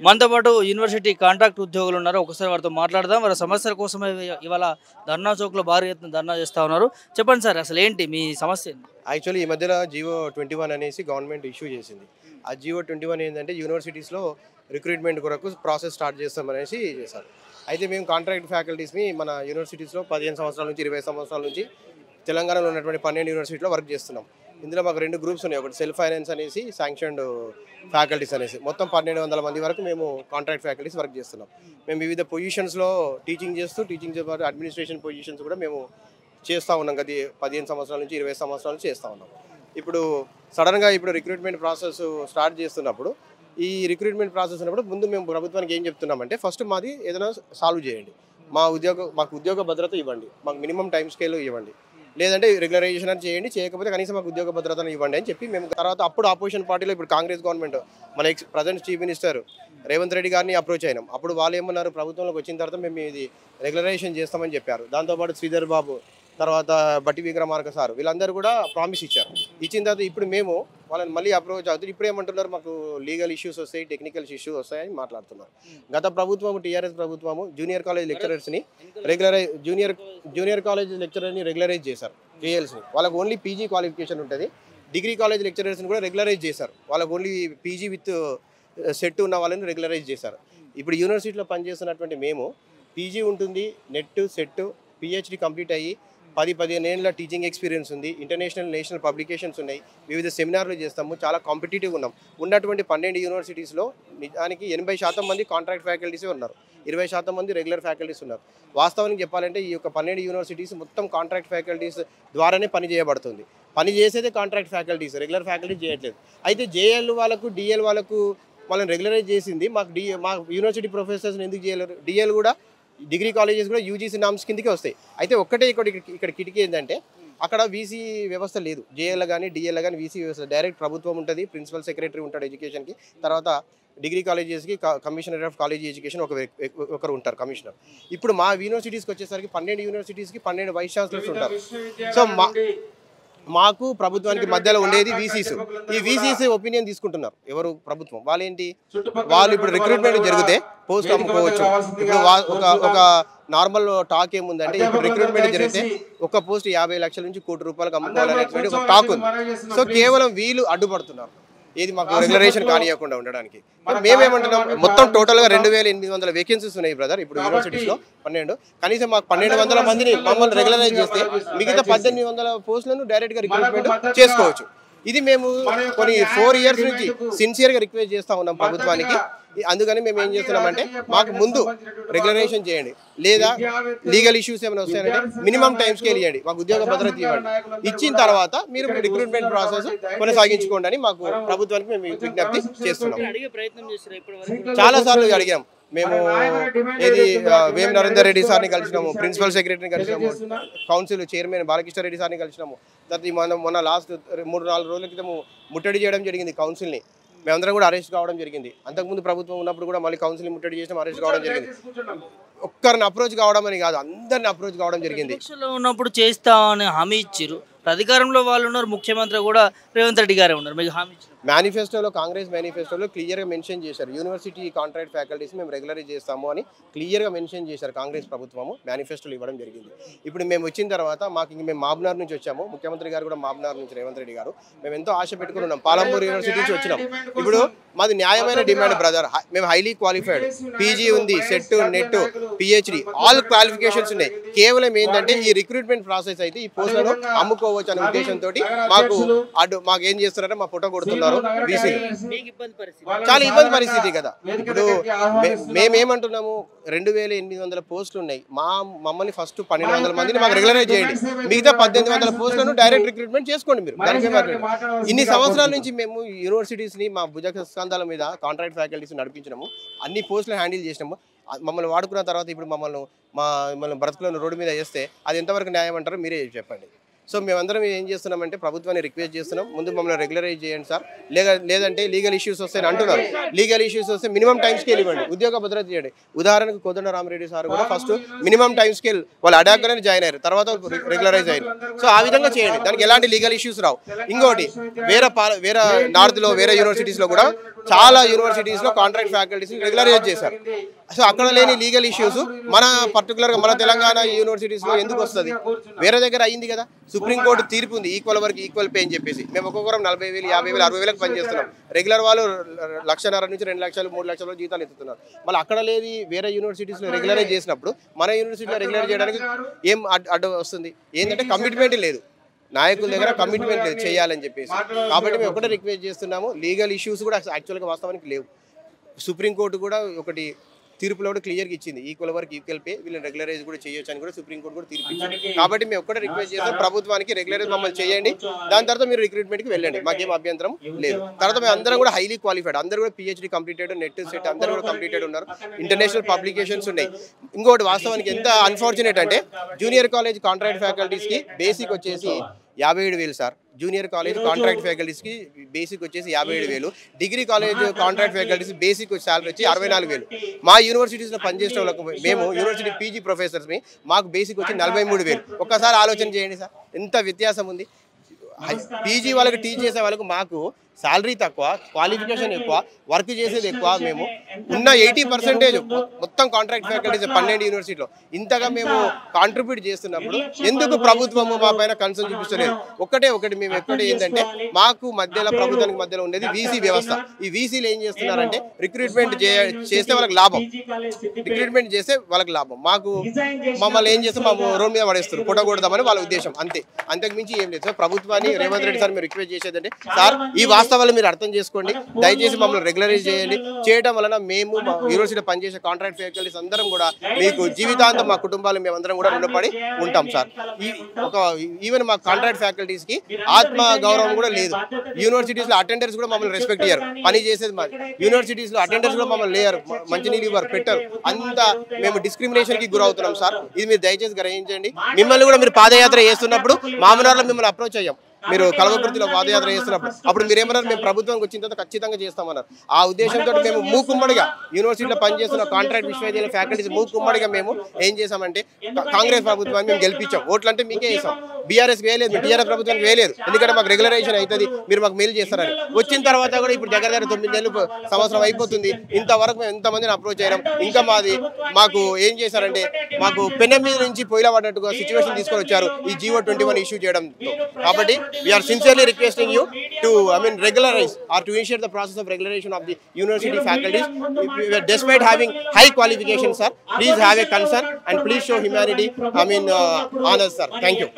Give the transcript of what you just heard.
మనతో పాటు university contract ఉద్యోగులు ఉన్నారు. ఒకసారి వారితో మాట్లాడదాం. వారి సమస్యల కోసమే ఇవాళ ధర్నా చౌక్లో భారీ ఎత్తున ధర్నా చేస్తూ ఉన్నారు. చెప్పండి సార్, అసలు ఏంటి మీ సమస్య? యాక్చువల్లీ ఈ మధ్యన జియో 21 అనేసి గవర్నమెంట్ ఇష్యూ చేసింది. ఆ జియో 21 ఏంటంటే యూనివర్సిటీస్లో రిక్రూట్మెంట్ కొరకు ప్రాసెస్ స్టార్ట్ చేస్తామనేసి చేశారు. అయితే మేము కాంట్రాక్ట్ ఫ్యాకల్టీస్ని మన యూనివర్సిటీస్లో 15 సంవత్సరాల నుంచి 20 సంవత్సరాల నుంచి తెలంగాణలో ఉన్నటువంటి 12 యూనివర్సిటీలో వర్క్ చేస్తున్నాం. ఇందులో మాకు 2 గ్రూప్స్ ఉన్నాయి. ఒకటి సెల్ఫ్ ఫైనాన్స్ అనేసి శాంక్షన్డ్ ఫ్యాకల్టీస్ అనేసి మొత్తం 1200 మంది వరకు మేము కాంట్రాక్ట్ ఫ్యాకల్టీస్ వర్క్ చేస్తున్నాం. మేము వివిధ పొజిషన్స్లో టీచింగ్ పాటు అడ్మినిస్ట్రేషన్ పొజిషన్స్ కూడా మేము చేస్తూ ఉన్నాం. గది 15 సంవత్సరాల నుంచి 20 సంవత్సరాల నుంచి చేస్తూ ఉన్నాం. ఇప్పుడు సడన్గా రిక్రూట్మెంట్ ప్రాసెస్ స్టార్ట్ చేస్తున్నప్పుడు ఈ రిక్రూట్మెంట్ ప్రాసెస్ ఉన్నప్పుడు ముందు మేము ప్రభుత్వానికి ఏం చెప్తున్నామంటే ఫస్ట్ మాది ఏదైనా సాల్వ్ చేయండి, మాకు ఉద్యోగ భద్రత ఇవ్వండి, మాకు మినిమం టైం స్కేల్ ఇవ్వండి, లేదంటే రెగ్యులరైజేషన్ అని చేయండి, చేయకపోతే కనీసం మాకు ఉద్యోగ భద్రతను ఇవ్వండి అని చెప్పి మేము తర్వాత అప్పుడు ఆపోజిషన్ పార్టీలో ఇప్పుడు కాంగ్రెస్ గవర్నమెంట్ మన present chief minister Revanth Reddy గారిని అప్రోచ్ అయినాం. అప్పుడు వాళ్ళు ఏమన్నారు, ప్రభుత్వంలోకి వచ్చిన తర్వాత మేము ఇది రెగ్యులరైజేషన్ చేస్తామని చెప్పారు. దాంతోపాటు శ్రీధర్ బాబు, తర్వాత బట్టి విక్రమార్క సార్ వీళ్ళందరూ కూడా ప్రామిస్ ఇచ్చారు. ఇచ్చిన తర్వాత ఇప్పుడు మేము వాళ్ళని మళ్ళీ అప్రోచ్ అవుతుంది. ఇప్పుడు ఏమంటున్నారు, మాకు లీగల్ ఇష్యూస్ వస్తాయి, టెక్నికల్ ఇష్యూస్ వస్తాయని మాట్లాడుతున్నారు. గత ప్రభుత్వం టీఆర్ఎస్ ప్రభుత్వము జూనియర్ కాలేజ్ లెక్చరర్స్ని జూనియర్ కాలేజ్ లెక్చరర్ని రెగ్యులరైజ్ చేశారు. జేఎల్స్ని వాళ్ళకు ఓన్లీ పీజీ క్వాలిఫికేషన్ ఉంటుంది. డిగ్రీ కాలేజ్ లెక్చరర్స్ని కూడా రెగ్యులరైజ్ చేశారు. వాళ్ళకు ఓన్లీ పీజీ విత్ సెట్ ఉన్న వాళ్ళని రెగ్యులరైజ్ చేశారు. ఇప్పుడు యూనివర్సిటీలో పనిచేస్తున్నటువంటి మేము పీజీ ఉంటుంది, నెట్ సెట్ పిహెచ్డి కంప్లీట్ అయ్యి 10-15 ఏళ్ళ టీచింగ్ ఎక్స్పీరియన్స్ ఉంది, ఇంటర్నేషనల్ నేషనల్ పబ్లికేషన్స్ ఉన్నాయి, వివిధ సెమినార్లు చేస్తాము, చాలా కాంపిటేటివ్ ఉన్నాం. ఉన్నటువంటి 12 యూనివర్సిటీస్లో నిజానికి 80% మంది కాంట్రాక్ట్ ఫ్యాకల్టీసే ఉన్నారు, 20% మంది రెగ్యులర్ ఫ్యాకల్టీస్ ఉన్నారు. వాస్తవానికి చెప్పాలంటే ఈ యొక్క 12 యూనివర్సిటీస్ మొత్తం కాంట్రాక్ట్ ఫ్యాకల్టీస్ ద్వారానే పని చేయబడుతుంది. పని చేసేదే కాంట్రాక్ట్ ఫ్యాకల్టీస్, రెగ్యులర్ ఫ్యాకల్టీస్ చేయట్లేదు. అయితే జేఎల్ వాళ్ళకు డిఎల్ వాళ్ళకు వాళ్ళని రెగ్యులరైజ్ చేసింది, మా యూనివర్సిటీ ప్రొఫెసర్స్ని ఎందుకు చేయలేరు? డిఎల్ కూడా డిగ్రీ కాలేజెస్ కూడా యూజీసీ నామ్స్ కిందకే వస్తాయి. అయితే ఒక్కటే ఇక్కడ కిటికీ ఏంటంటే అక్కడ వీసీ వ్యవస్థ లేదు. జేఎల్ కానీ డిఎల్ కానీ వీసీ వ్యవస్థ డైరెక్ట్ ప్రభుత్వం ఉంటుంది, ప్రిన్సిపల్ సెక్రటరీ ఉంటాడు ఎడ్యుకేషన్కి, తర్వాత డిగ్రీ కాలేజెస్కి కమిషనర్ ఆఫ్ కాలేజ్ ఎడ్యుకేషన్ ఒకరు ఉంటారు కమిషనర్. ఇప్పుడు మా యూనివర్సిటీస్కి వచ్చేసరికి 12 యూనివర్సిటీస్కి 12 వైస్ ఛాన్సలర్స్ ఉంటారు. సో మాకు ప్రభుత్వానికి మధ్యలో ఉండేది వీసీస్. ఈ వీసీస్ ఒపీనియన్ తీసుకుంటున్నారు ఎవరు? ప్రభుత్వం. వాళ్ళు ఇప్పుడు రిక్రూట్మెంట్ జరిగితే పోస్ట్ అమ్ముకోవచ్చు. ఇప్పుడు ఒక నార్మల్ టాక్ ఏముందంటే ఇప్పుడు రిక్రూట్మెంట్ జరిగితే ఒక పోస్ట్ 50 లక్షల నుంచి ₹1 కోటి అమ్ముకోవాలనేటువంటి ఒక టాక్ ఉంది. సో కేవలం వీళ్ళు అడ్డుపడుతున్నారు ఏది మాకు రెగ్యులరేషన్ కానియకుండా ఉండడానికి. మేమేమంటున్నాం, మొత్తం టోటల్గా 2800 వేకెన్సీస్ ఉన్నాయి బ్రదర్ ఇప్పుడు యూనివర్సిటీస్లో 12. కనీసం మాకు 1200 మందిని మమ్మల్ని రెగ్యులరైజ్ చేస్తే మిగతా 1800 పోస్టులను డైరెక్ట్గా రిక్రూట్మెంట్ చేసుకోవచ్చు. ఇది మేము కొన్ని 4 ఇయర్స్ నుంచి సిన్సియర్గా రిక్వెస్ట్ చేస్తూ ఉన్నాం ప్రభుత్వానికి. అందుకని మేము ఏం చేస్తున్నామంటే మాకు ముందు రెగ్యులరైజేషన్ చేయండి, లేదా లీగల్ ఇష్యూస్ ఏమైనా వస్తాయంటే మినిమం టైం స్కేల్ ఇవ్వండి, మాకు ఉద్యోగ భద్రత ఇవ్వండి. ఇచ్చిన తర్వాత మీరు రిక్రూట్మెంట్ ప్రాసెస్ కొనసాగించుకోండి అని మాకు ప్రభుత్వానికి మేము విజ్ఞప్తి చేస్తున్నాం. చాలా సార్లు అడిగాం మేము. ఏది వేం నరేందర్ రెడ్డి సార్ని కలిసినాము, ప్రిన్సిపల్ సెక్రటరీని కలిసినాము, కౌన్సిల్ చైర్మన్ బాలకృష్ణ రెడ్డి సార్ని కలిసినాము. తర్వాత మొన్న లాస్ట్ 3-4 రోజుల క్రితం ముట్టడి చేయడం జరిగింది కౌన్సిల్ని. మేమందరం కూడా అరెస్ట్ కావడం జరిగింది. అంతకుముందు ప్రభుత్వం ఉన్నప్పుడు కూడా మళ్ళీ కౌన్సిల్ ముట్టడి చేసినాం, అరెస్ట్ కావడం జరిగింది. ఒక్కరిని అప్రోచ్ కావడం అని కాదు, అందరిని అప్రోచ్ కావడం జరిగింది. ఉన్నప్పుడు చేస్తామని హామీ ఇచ్చారు, అధికారంలో వాళ్ళు ఉన్నారు, ముఖ్యమంత్రి కూడా రేవంత్ రెడ్డి గారే ఉన్నారు. మీకు హామీ ఇచ్చారు. మేనిఫెస్టోలో కాంగ్రెస్ మేనిఫెస్టోలో క్లియర్గా మెన్షన్ చేశారు, యూనివర్సిటీ కాంట్రాక్ట్ ఫ్యాకల్టీస్ మేము రెగ్యులరైజ్ చేస్తాము అని క్లియర్గా మెన్షన్ చేశారు కాంగ్రెస్ ప్రభుత్వము. మేనిఫెస్టోలో ఇవ్వడం జరిగింది. ఇప్పుడు మేము వచ్చిన తర్వాత మేము మాబ్నార్ నుంచి వచ్చాము, ముఖ్యమంత్రి గారు కూడా మాబ్నార్ నుంచి రేవంత్ రెడ్డి గారు. మేము ఎంతో ఆశ పెట్టుకుని ఉన్నాం, పాలంపూర్ యూనివర్సిటీ నుంచి వచ్చినాం. ఇప్పుడు మాది న్యాయమైన డిమాండ్ బ్రదర్, మేము హైలీ క్వాలిఫైడ్, పీజీ ఉంది, set net PhD all qualifications ఉన్నాయి. కేవలం ఏంటంటే ఈ రిక్రూట్మెంట్ ప్రాసెస్ అయితే ఈ పోస్టులను అమ్ముకోవచ్చు అనే ఉద్దేశంతో మాకు ఏం చేస్తున్నారంటే మా పుట్ట కొడుతున్నారు. చాలా ఇబ్బంది పరిస్థితి కదా. ఇప్పుడు మేమేమంటున్నాము, 2800 పోస్టులు ఉన్నాయి, మమ్మల్ని ఫస్ట్ 1200 మందిని మాకు రెగ్యులరైజ్ చేయండి, మిగతా 1800 పోస్టులను డైరెక్ట్ రిక్రూట్మెంట్ చేసుకోండి మీరు. ఇన్ని సంవత్సరాల నుంచి మేము యూనివర్సిటీస్ని మా భుజస్కంధాల మీద కాంట్రాక్ట్ ఫ్యాకల్టీస్ నడిపించినాము, అన్ని పోస్టులు హ్యాండిల్ చేసినాము. మమ్మల్ని వాడుకున్న తర్వాత ఇప్పుడు మమ్మల్ని బ్రతుకులను రోడ్డు మీద వేస్తే అది ఎంతవరకు న్యాయం అంటారో మీరే చెప్పండి. సో మేమందరం ఏం చేస్తున్నామంటే ప్రభుత్వాన్ని రిక్వెస్ట్ చేస్తున్నాం, ముందు మమ్మల్ని రెగ్యులరైజ్ చేయండి సార్, లేదంటే లీగల్ ఇష్యూస్ వస్తాయని అంటున్నారు. లీగల్ ఇష్యూస్ వస్తే మినిమం టైం స్కేల్ ఇవ్వండి, ఉద్యోగ భద్రత చేయండి. ఉదాహరణకు కోదండరామరెడ్డి సార్ కూడా ఫస్ట్ మినిమం టైం స్కేల్ వాళ్ళు అడాగ్గానే జాయిన్ అయ్యారు, తర్వాత రెగ్యులరైజ్ అయ్యారు. సో ఆ విధంగా చేయండి, దానికి ఎలాంటి లీగల్ ఇష్యూస్ రావు. ఇంకోటి వేరే నార్త్లో వేరే యూనివర్సిటీస్లో కూడా చాలా యూనివర్సిటీస్లో కాంట్రాక్ట్ ఫ్యాకల్టీస్ని రెగ్యులరైజ్ చేశారు. సో అక్కడ లేని లీగల్ ఇష్యూస్ మన పర్టికులర్గా మన తెలంగాణ యూనివర్సిటీస్లో ఎందుకు వస్తుంది? వేరే దగ్గర అయింది కదా, సుప్రీంకోర్టు తీర్పు ఉంది ఈక్వల్ వర్క్ ఈక్వల్ పే అని చెప్పేసి. మేము ఒక్కొక్కరం 40,000, 50,000, 60,000 పనిచేస్తున్నాం. రెగ్యులర్ వాళ్ళు 1,50,000 నుంచి 2 లక్షలు 3 లక్షల జీతాలు ఎత్తుతున్నారు. మళ్ళీ అక్కడ లేని వేరే యూనివర్సిటీస్లో రెగ్యులరైజ్ చేసినప్పుడు మన యూనివర్సిటీలో రెగ్యులర్ చేయడానికి ఏం అడ్డు వస్తుంది? ఏంటంటే కమిట్మెంట్ లేదు, నాయకుల దగ్గర కమిట్మెంట్ లేదు చేయాలని చెప్పేసి. కాబట్టి మేము ఒకటే రిక్వెస్ట్ చేస్తున్నాము, లీగల్ ఇష్యూస్ కూడా యాక్చువల్గా వాస్తవానికి లేవు. సుప్రీంకోర్టు కూడా ఒకటి తీర్పులో కూడా క్లియర్గా ఇచ్చింది, ఈక్వల్ వర్క్ ఈక్వల్ పే, వీళ్ళని రెగ్యులరైజ్ కూడా చేయొచ్చు అని కూడా సుప్రీంకోర్టు కూడా తీర్పు ఇచ్చింది. కాబట్టి మేము ఒక్కటే రిక్వెస్ట్ చేస్తాం, ప్రభుత్వానికి రెగ్యులరైజ్ మమ్మల్ని చేయండి, దాని తర్వాత మీరు రిక్రూట్మెంట్కి వెళ్ళండి, మాకేం అభ్యంతరం లేదు. తర్వాత మేము అందరం కూడా హైలీ క్వాలిఫైడ్, అందరూ కూడా PhD కంప్లీటెడ్, నెట్ సెట్ అందరూ కూడా కంప్లీటెడ్ ఉన్నారు, ఇంటర్నేషనల్ పబ్లికేషన్స్ ఉన్నాయి. ఇంకోటి వాస్తవానికి ఎంత అన్ఫార్చునేట్ అంటే జూనియర్ కాలేజ్ కాంట్రాక్ట్ ఫ్యాకల్టీస్కి బేసిక్ వచ్చేసి 57,000 సార్. జూనియర్ కాలేజ్ కాంట్రాక్ట్ ఫ్యాకల్టీస్కి బేసిక్ వచ్చేసి 57,000. Degree college contract faculties basic salary వచ్చి 64,000. మా యూనివర్సిటీస్లో పనిచేసే వాళ్ళకు, మేము యూనివర్సిటీ PG ప్రొఫెసర్స్ని, మాకు బేసిక్ వచ్చి 43,000. ఒక్కసారి ఆలోచన చేయండి సార్, ఎంత వ్యత్యాసం ఉంది. PG వాళ్ళకి టీచ్ చేసే వాళ్ళకు మాకు శాలరీ తక్కువ, క్వాలిఫికేషన్ ఎక్కువ, వర్క్ చేసేది ఎక్కువ. మేము ఉన్న 80% మొత్తం కాంట్రాక్ట్ ఫ్యాకల్టీస్ 12 యూనివర్సిటీలో ఇంతగా మేము కాంట్రిబ్యూట్ చేస్తున్నప్పుడు ఎందుకు ప్రభుత్వము మా పైన కన్సర్న్ చూపిస్తలేదు? ఒకటి మేము ఎక్కడే ఏంటంటే మాకు మధ్యలో ప్రభుత్వానికి మధ్యలో ఉండేది VC వ్యవస్థ. ఈ VCలు ఏం చేస్తున్నారంటే రిక్రూట్మెంట్ చేస్తే వాళ్ళకి లాభం, రిక్రూట్మెంట్ చేస్తే వాళ్ళకి లాభం, మాకు మమ్మల్ని ఏం చేస్తే మా రోడ్ మీద పడేస్తారు, కొట్టకూడదామని వాళ్ళ ఉద్దేశం, అంతే, అంతకుమించి ఏం లేదు. సో ప్రభుత్వాన్ని రేవంత్ రెడ్డి సార్ మీరు రిక్వెస్ట్ చేసేదంటే, సార్ ఈ వాస్తవాలు మీరు అర్థం చేసుకోండి, దయచేసి మమ్మల్ని రెగ్యులరైజ్ చేయండి. చేయడం వలన మేము మా యూనివర్సిటీలో పనిచేసే కాంట్రాక్ట్ ఫ్యాకల్టీస్ అందరం కూడా మీకు జీవితాంతం మా కుటుంబాలు మేమందరం కూడా రుణపడి ఉంటాం సార్. ఈవెన్ మా కాంట్రాక్ట్ ఫ్యాకల్టీస్కి ఆత్మ గౌరవం కూడా లేదు. యూనివర్సిటీస్లో అటెండర్స్ కూడా మమ్మల్ని రెస్పెక్ట్ ఇయ్యారు, పని చేసేది మాది. యూనివర్సిటీస్లో అటెండర్స్ కూడా మమ్మల్ని లేరు, మంచినీళ్ళు ఇవ్వరు, పెట్టరు, అంతా మేము డిస్క్రిమినేషన్కి గురవుతున్నాం సార్. ఇది మీరు దయచేసి గ్రహించండి. మిమ్మల్ని కూడా మీరు పాదయాత్ర చేస్తున్నప్పుడు మామూలు మిమ్మల్ని అప్రోచ్ అయ్యాం, మీరు కల్వకుర్తిలో పాదయాత్ర చేస్తున్నప్పుడు. అప్పుడు మీరు ఏమన్నారు, మేము ప్రభుత్వానికి వచ్చిన తర్వాత ఖచ్చితంగా చేస్తామన్నారు. ఆ ఉద్దేశంతో మేము మూకుమ్మడిగా యూనివర్సిటీలో పనిచేస్తున్న కాంట్రాక్ట్ విశ్వవిద్యాలయ ఫ్యాకల్టీస్ మూకుమ్మడిగా మేము ఏం చేసామంటే కాంగ్రెస్ ప్రభుత్వాన్ని మేము గెలిపించాం. ఓట్లు అంటే మీకే వేసాం, బీఆర్ఎస్ వేయలేదు, టీఆర్ఎస్ ప్రభుత్వానికి వేయలేదు, ఎందుకంటే మాకు రెగ్యులరైజేషన్ అవుతుంది, మీరు మాకు మెయిల్ చేస్తారని. వచ్చిన తర్వాత కూడా ఇప్పుడు దగ్గర 9 నెలలు సంవత్సరం అయిపోతుంది, ఇంతవరకు మేము ఎంతమందిని అప్రోచ్ అయ్యాం. ఇంకా మాకు ఏం చేశారంటే మాకు పెనం మీద నుంచి పొయ్యిల పడ్డట్టుగా సిచ్యువేషన్ తీసుకొని వచ్చారు ఈ GO 21 ఇష్యూ చేయడంతో. కాబట్టి we are sincerely requesting you to regularize or to initiate the process of regularization of the university faculties. Despite having high qualifications, sir, please have a concern and please show humanity on us, sir. Thank you.